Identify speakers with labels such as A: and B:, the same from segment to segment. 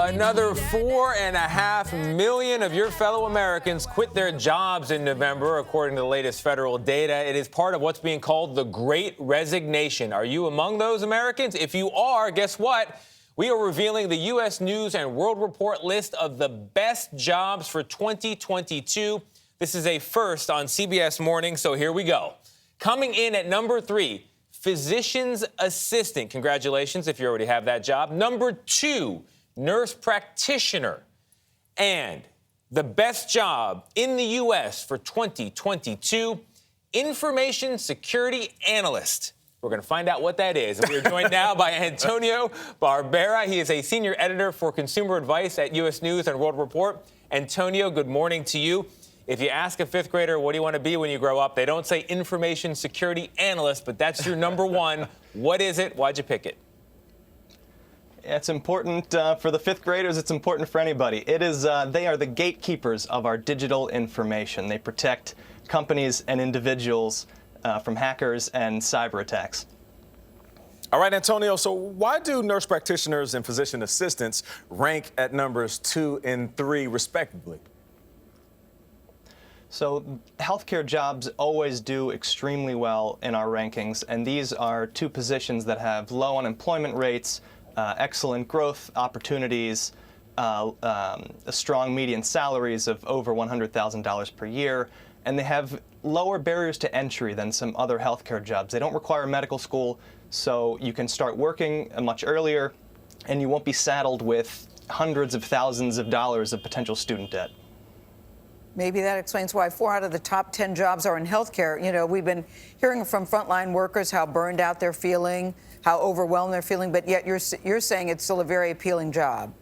A: Another 4.5 million of your fellow Americans quit their jobs in November, according to the latest federal data. It is part of what's being called the Great Resignation. Are you among those Americans? If you are, guess what? We are revealing the U.S. News and World Report list of the best jobs for 2022. This is a first on CBS Mornings, so here we go. Coming in at number 3, physician's assistant. Congratulations if you already have that job. Number 2, nurse practitioner. And the best job in the U.S. for 2022, information security analyst. We're going to find out what that is. And we're joined now by Antonio Barbera. He is a senior editor for consumer advice at U.S. News and World Report. Antonio, good morning to you. If you ask a fifth grader, what do you want to be when you grow up? They don't say information security analyst, but that's your number one. What is it? Why'd you pick it?
B: It's important for the fifth graders. It's important for anybody. It is. They are the gatekeepers of our digital information. They protect companies and individuals from hackers and cyber attacks.
C: All right, Antonio, so why do nurse practitioners and physician assistants rank at numbers 2 and 3, respectively?
B: So healthcare jobs always do extremely well in our rankings, and these are two positions that have low unemployment rates, excellent growth opportunities, strong median salaries of over $100,000 per year, and they have lower barriers to entry than some other healthcare jobs. They don't require medical school, so you can start working much earlier, and you won't be saddled with hundreds of thousands of dollars of potential student debt.
D: Maybe that explains why 4 out of the top 10 jobs are in healthcare. You know, we've been hearing from frontline workers how burned out they're feeling, how overwhelmed they're feeling, but yet you're saying it's still a very appealing job.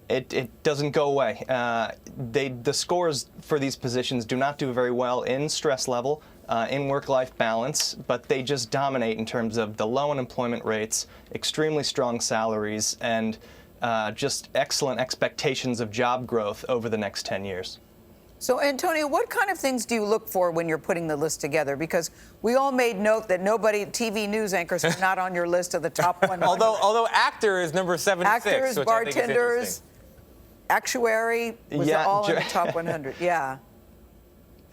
B: It doesn't go away. The scores for these positions do not do very well in stress level, in work-life balance, but they just dominate in terms of the low unemployment rates, extremely strong salaries, and just excellent expectations of job growth over the next 10 years.
D: So, Antonio, what kind of things do you look for when you're putting the list together? Because we all made note that TV news anchors are not on your list of the top 100.
A: although actor is number 76.
D: Actors,
A: which
D: bartenders, actuary, was all in the top 100. Yeah.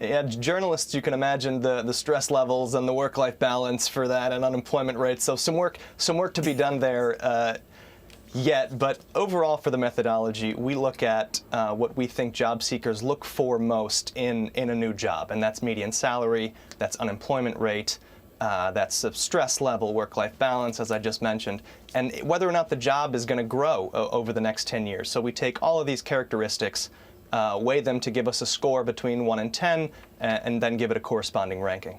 B: Yeah, journalists, you can imagine the stress levels and the work-life balance for that and unemployment rates. So some work to be done there yet. But overall, for the methodology, we look at what we think job seekers look for most in a new job, and that's median salary, that's unemployment rate, that's stress level, work-life balance, as I just mentioned, and whether or not the job is going to grow over the next 10 years. So we take all of these characteristics, weigh them to give us a score between 1 and 10, and then give it a corresponding ranking.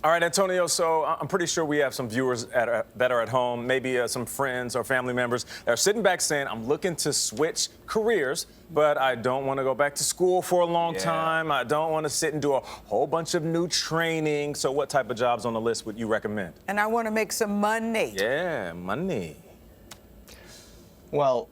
C: All right, Antonio, so I'm pretty sure we have some viewers that are at home, maybe some friends or family members that are sitting back saying, I'm looking to switch careers, but I don't want to go back to school for a long time. I don't want to sit and do a whole bunch of new training. So what type of jobs on the list would you recommend?
D: And I want to make some money.
C: Yeah, money.
B: Well,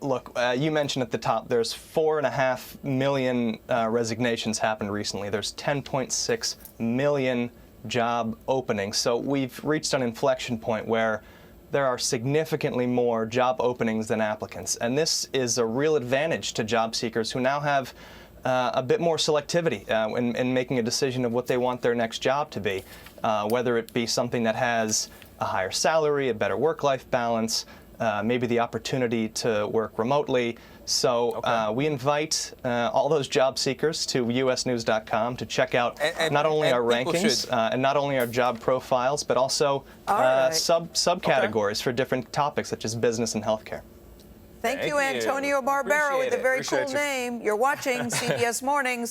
B: look, you mentioned at the top, there's 4.5 million resignations happened recently. There's 10.6 million job openings. So we've reached an inflection point where there are significantly more job openings than applicants. And this is a real advantage to job seekers who now have a bit more selectivity in making a decision of what they want their next job to be, whether it be something that has a higher salary, a better work-life balance, maybe the opportunity to work remotely. So we invite all those job seekers to usnews.com to check out not only our rankings and not only our job profiles, but also subcategories for different topics such as business and healthcare.
D: Thank you, Antonio Barbera, with a very cool name. You're watching CBS Mornings.